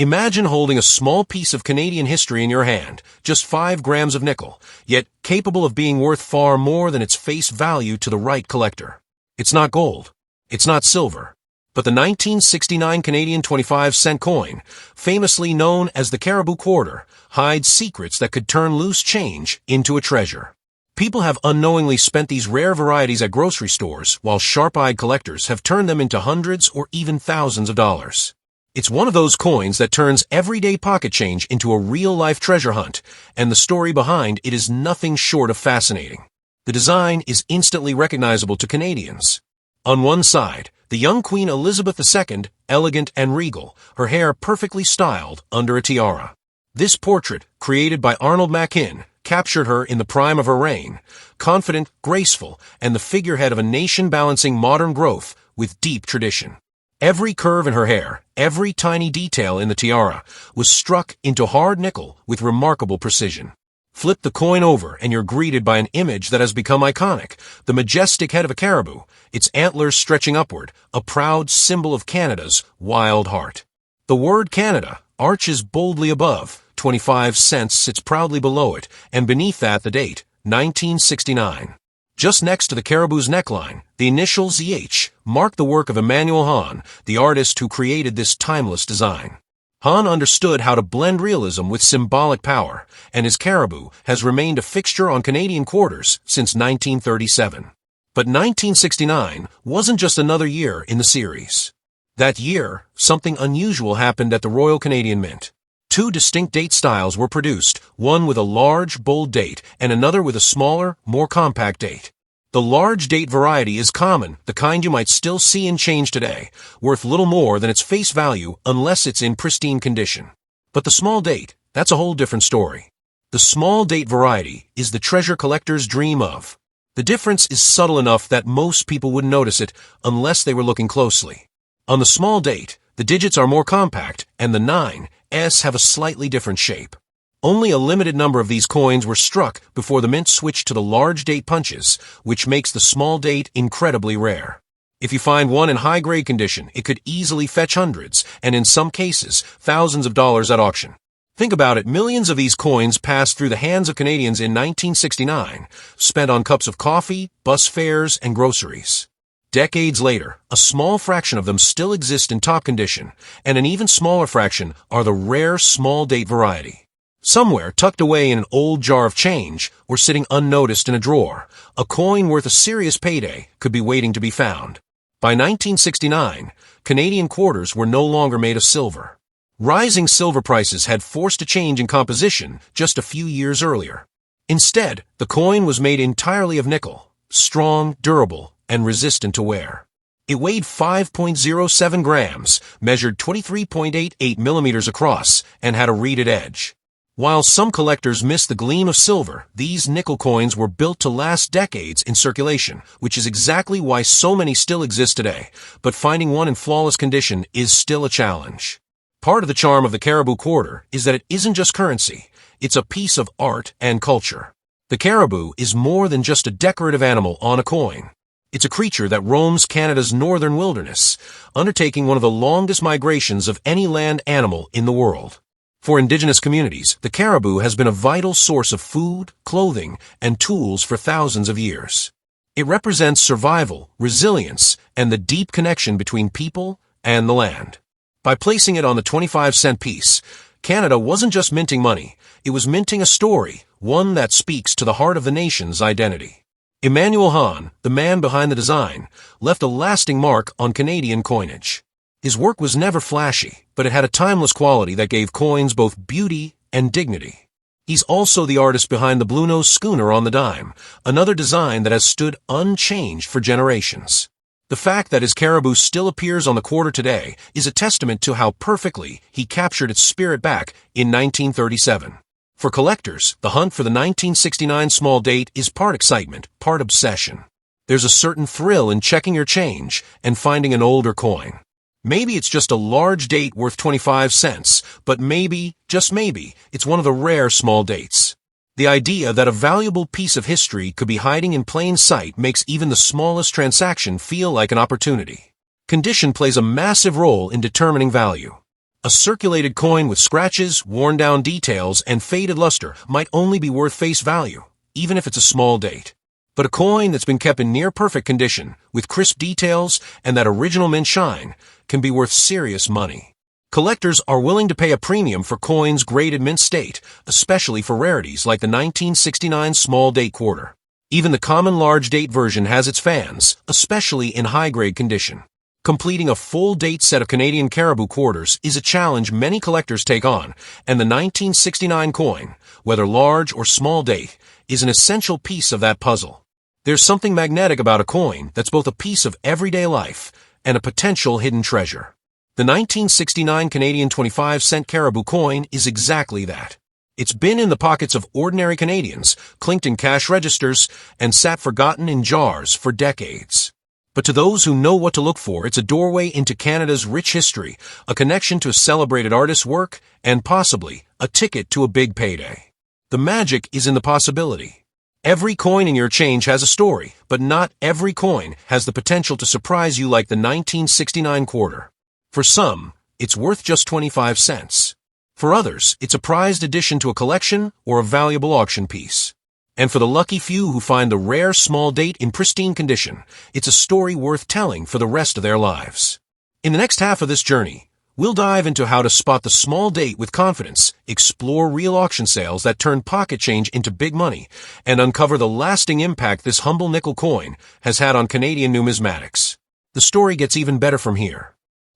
Imagine holding a small piece of Canadian history in your hand, just 5 grams of nickel, yet capable of being worth far more than its face value to the right collector. It's not gold. It's not silver. But the 1969 Canadian 25-cent coin, famously known as the Caribou quarter, hides secrets that could turn loose change into a treasure. People have unknowingly spent these rare varieties at grocery stores, while sharp-eyed collectors have turned them into hundreds or even thousands of dollars. It's one of those coins that turns everyday pocket change into a real-life treasure hunt, and the story behind it is nothing short of fascinating. The design is instantly recognizable to Canadians. On one side, the young Queen Elizabeth II, elegant and regal, her hair perfectly styled under a tiara. This portrait, created by Arnold Machin, captured her in the prime of her reign, confident, graceful, and the figurehead of a nation balancing modern growth with deep tradition. Every curve in her hair, every tiny detail in the tiara, was struck into hard nickel with remarkable precision. Flip the coin over and you're greeted by an image that has become iconic, the majestic head of a caribou, its antlers stretching upward, a proud symbol of Canada's wild heart. The word Canada arches boldly above, 25 cents sits proudly below it, and beneath that the date, 1969. Just next to the caribou's neckline, the initials EH mark the work of Emanuel Hahn, the artist who created this timeless design. Hahn understood how to blend realism with symbolic power, and his caribou has remained a fixture on Canadian quarters since 1937. But 1969 wasn't just another year in the series. That year, something unusual happened at the Royal Canadian Mint. 2 distinct date styles were produced, one with a large, bold date and another with a smaller, more compact date. The large date variety is common, the kind you might still see in change today, worth little more than its face value unless it's in pristine condition. But the small date, that's a whole different story. The small date variety is the treasure collector's dream of. The difference is subtle enough that most people wouldn't notice it unless they were looking closely. On the small date, the digits are more compact and the 9s have a slightly different shape. Only a limited number of these coins were struck before the mint switched to the large date punches, which makes the small date incredibly rare. If you find one in high-grade condition, it could easily fetch hundreds, and in some cases, thousands of dollars at auction. Think about it, millions of these coins passed through the hands of Canadians in 1969, spent on cups of coffee, bus fares, and groceries. Decades later, a small fraction of them still exist in top condition, and an even smaller fraction are the rare small date variety. Somewhere, tucked away in an old jar of change, or sitting unnoticed in a drawer, a coin worth a serious payday could be waiting to be found. By 1969, Canadian quarters were no longer made of silver. Rising silver prices had forced a change in composition just a few years earlier. Instead, the coin was made entirely of nickel, strong, durable, and resistant to wear. It weighed 5.07 grams, measured 23.88 millimeters across, and had a reeded edge. While some collectors miss the gleam of silver, these nickel coins were built to last decades in circulation, which is exactly why so many still exist today, but finding one in flawless condition is still a challenge. Part of the charm of the Caribou quarter is that it isn't just currency, it's a piece of art and culture. The caribou is more than just a decorative animal on a coin. It's a creature that roams Canada's northern wilderness, undertaking one of the longest migrations of any land animal in the world. For Indigenous communities, the caribou has been a vital source of food, clothing, and tools for thousands of years. It represents survival, resilience, and the deep connection between people and the land. By placing it on the 25-cent piece, Canada wasn't just minting money, it was minting a story, one that speaks to the heart of the nation's identity. Emanuel Hahn, the man behind the design, left a lasting mark on Canadian coinage. His work was never flashy, but it had a timeless quality that gave coins both beauty and dignity. He's also the artist behind the Bluenose schooner on the dime, another design that has stood unchanged for generations. The fact that his caribou still appears on the quarter today is a testament to how perfectly he captured its spirit back in 1937. For collectors, the hunt for the 1969 small date is part excitement, part obsession. There's a certain thrill in checking your change and finding an older coin. Maybe it's just a large date worth 25 cents, but maybe, just maybe, it's one of the rare small dates. The idea that a valuable piece of history could be hiding in plain sight makes even the smallest transaction feel like an opportunity. Condition plays a massive role in determining value. A circulated coin with scratches, worn-down details, and faded luster might only be worth face value, even if it's a small date. But a coin that's been kept in near-perfect condition, with crisp details and that original mint shine, can be worth serious money. Collectors are willing to pay a premium for coins graded mint state, especially for rarities like the 1969 small date quarter. Even the common large date version has its fans, especially in high-grade condition. Completing a full date set of Canadian Caribou quarters is a challenge many collectors take on, and the 1969 coin, whether large or small date, is an essential piece of that puzzle. There's something magnetic about a coin that's both a piece of everyday life and a potential hidden treasure. The 1969 Canadian 25-cent Caribou coin is exactly that. It's been in the pockets of ordinary Canadians, clinked in cash registers, and sat forgotten in jars for decades. But to those who know what to look for, it's a doorway into Canada's rich history, a connection to a celebrated artist's work, and possibly a ticket to a big payday. The magic is in the possibility. Every coin in your change has a story, but not every coin has the potential to surprise you like the 1969 quarter. For some, it's worth just 25 cents. For others, it's a prized addition to a collection or a valuable auction piece. And for the lucky few who find the rare small date in pristine condition, it's a story worth telling for the rest of their lives. In the next half of this journey, we'll dive into how to spot the small date with confidence, explore real auction sales that turn pocket change into big money, and uncover the lasting impact this humble nickel coin has had on Canadian numismatics. The story gets even better from here.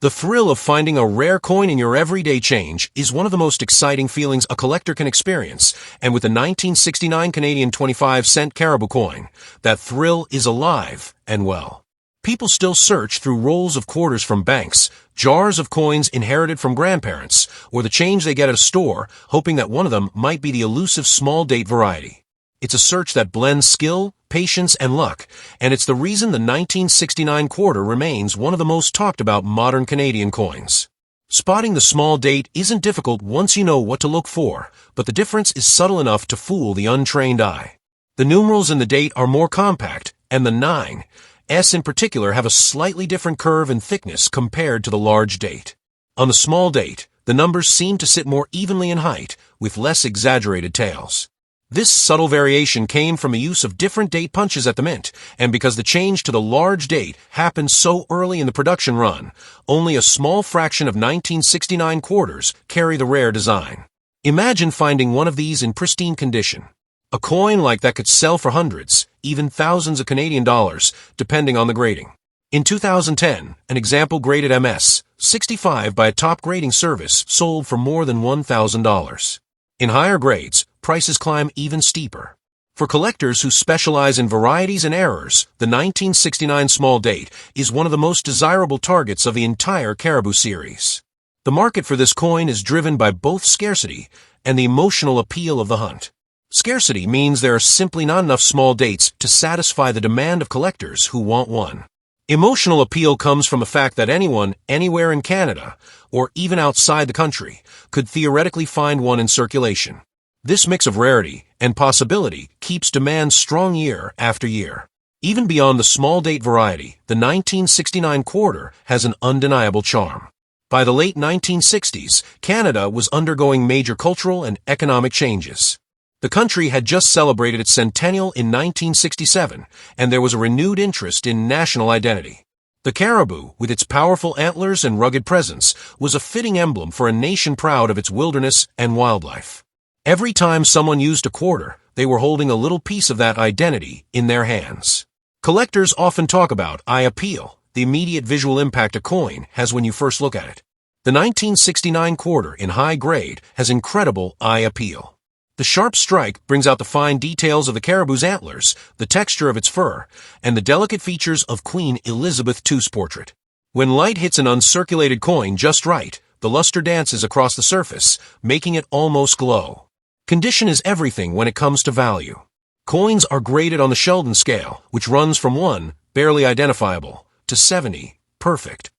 The thrill of finding a rare coin in your everyday change is one of the most exciting feelings a collector can experience, and with the 1969 Canadian 25-cent Caribou coin, that thrill is alive and well. People still search through rolls of quarters from banks, jars of coins inherited from grandparents, or the change they get at a store, hoping that one of them might be the elusive small date variety. It's a search that blends skill, patience, and luck, and it's the reason the 1969 quarter remains one of the most talked about modern Canadian coins. Spotting the small date isn't difficult once you know what to look for, but the difference is subtle enough to fool the untrained eye. The numerals in the date are more compact, and the 9's in particular have a slightly different curve and thickness compared to the large date. On the small date, the numbers seem to sit more evenly in height, with less exaggerated tails. This subtle variation came from a use of different date punches at the mint, and because the change to the large date happened so early in the production run, only a small fraction of 1969 quarters carry the rare design. Imagine finding one of these in pristine condition. A coin like that could sell for hundreds, even thousands of Canadian dollars, depending on the grading. In 2010, an example graded MS 65 by a top grading service sold for more than $1,000. In higher grades, prices climb even steeper. For collectors who specialize in varieties and errors, the 1969 small date is one of the most desirable targets of the entire Caribou series. The market for this coin is driven by both scarcity and the emotional appeal of the hunt. Scarcity means there are simply not enough small dates to satisfy the demand of collectors who want one. Emotional appeal comes from the fact that anyone, anywhere in Canada, or even outside the country, could theoretically find one in circulation. This mix of rarity and possibility keeps demand strong year after year. Even beyond the small date variety, the 1969 quarter has an undeniable charm. By the late 1960s, Canada was undergoing major cultural and economic changes. The country had just celebrated its centennial in 1967, and there was a renewed interest in national identity. The caribou, with its powerful antlers and rugged presence, was a fitting emblem for a nation proud of its wilderness and wildlife. Every time someone used a quarter, they were holding a little piece of that identity in their hands. Collectors often talk about eye appeal, the immediate visual impact a coin has when you first look at it. The 1969 quarter in high grade has incredible eye appeal. The sharp strike brings out the fine details of the caribou's antlers, the texture of its fur, and the delicate features of Queen Elizabeth II's portrait. When light hits an uncirculated coin just right, the luster dances across the surface, making it almost glow. Condition is everything when it comes to value. Coins are graded on the Sheldon scale, which runs from 1, barely identifiable, to 70, perfect.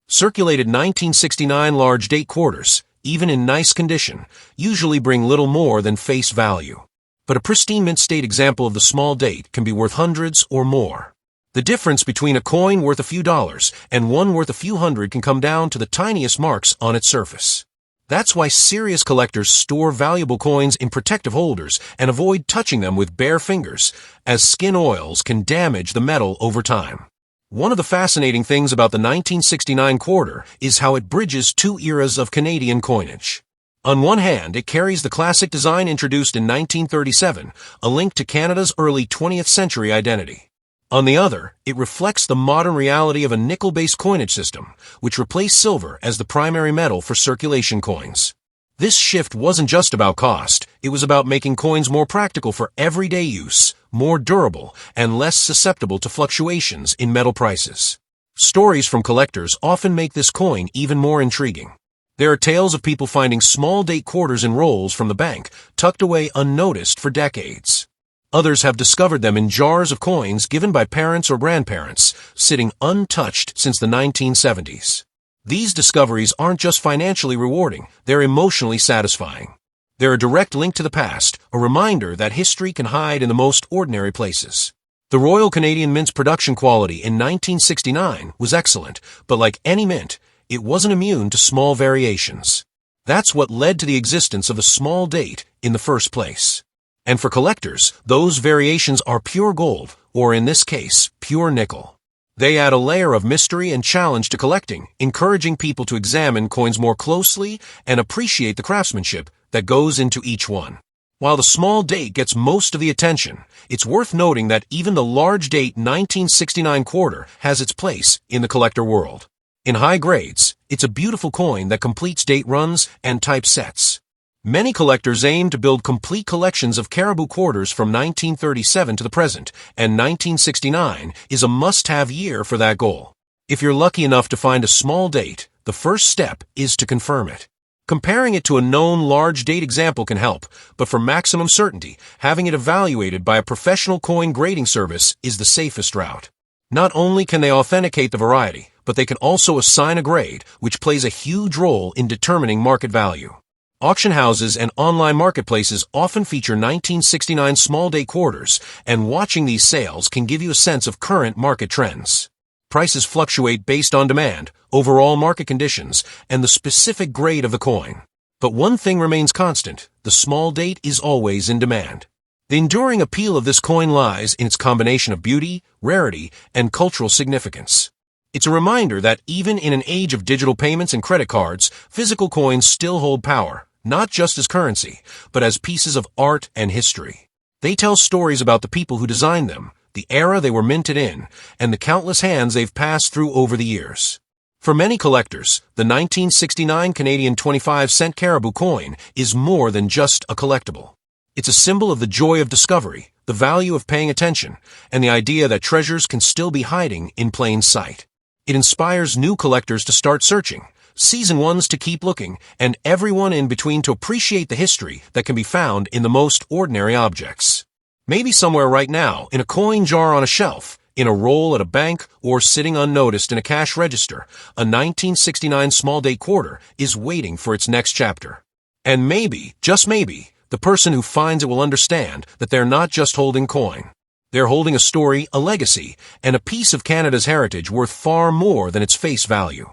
Circulated 1969 large date quarters, even in nice condition, usually bring little more than face value. But a pristine mint state example of the small date can be worth hundreds or more. The The difference between a coin worth a few dollars and one worth a few hundred can come down to the tiniest marks on its surface. That's why serious collectors store valuable coins in protective holders and avoid touching them with bare fingers, as skin oils can damage the metal over time. One of the fascinating things about the 1969 quarter is how it bridges two eras of Canadian coinage. On one hand, it carries the classic design introduced in 1937, a link to Canada's early 20th century identity. On the other, it reflects the modern reality of a nickel-based coinage system, which replaced silver as the primary metal for circulation coins. This shift wasn't just about cost, it was about making coins more practical for everyday use, more durable, and less susceptible to fluctuations in metal prices. Stories from collectors often make this coin even more intriguing. There are tales of people finding small-date quarters in rolls from the bank, tucked away unnoticed for decades. Others have discovered them in jars of coins given by parents or grandparents, sitting untouched since the 1970s. These discoveries aren't just financially rewarding, they're emotionally satisfying. They're a direct link to the past, a reminder that history can hide in the most ordinary places. The Royal Canadian Mint's production quality in 1969 was excellent, but like any mint, it wasn't immune to small variations. That's what led to the existence of a small date in the first place. And for collectors, those variations are pure gold, or in this case, pure nickel. They add a layer of mystery and challenge to collecting, encouraging people to examine coins more closely and appreciate the craftsmanship that goes into each one. While the small date gets most of the attention, it's worth noting that even the large date 1969 quarter has its place in the collector world. In high grades, it's a beautiful coin that completes date runs and type sets. Many collectors aim to build complete collections of Caribou quarters from 1937 to the present, and 1969 is a must-have year for that goal. If you're lucky enough to find a small date, the first step is to confirm it. Comparing it to a known large date example can help, but for maximum certainty, having it evaluated by a professional coin grading service is the safest route. Not only can they authenticate the variety, but they can also assign a grade, which plays a huge role in determining market value. Auction houses and online marketplaces often feature 1969 small-date quarters, and watching these sales can give you a sense of current market trends. Prices fluctuate based on demand, overall market conditions, and the specific grade of the coin. But one thing remains constant: the small date is always in demand. The enduring appeal of this coin lies in its combination of beauty, rarity, and cultural significance. It's a reminder that even in an age of digital payments and credit cards, physical coins still hold power. Not just as currency, but as pieces of art and history. They tell stories about the people who designed them, the era they were minted in, and the countless hands they've passed through over the years. For many collectors, the 1969 Canadian 25-cent Caribou coin is more than just a collectible. It's a symbol of the joy of discovery, the value of paying attention, and the idea that treasures can still be hiding in plain sight. It inspires new collectors to start searching, seasoned ones to keep looking, and everyone in between to appreciate the history that can be found in the most ordinary objects. Maybe somewhere right now, in a coin jar on a shelf, in a roll at a bank, or sitting unnoticed in a cash register, a 1969 small-date quarter is waiting for its next chapter. And maybe, just maybe, the person who finds it will understand that they're not just holding coin. They're holding a story, a legacy, and a piece of Canada's heritage worth far more than its face value.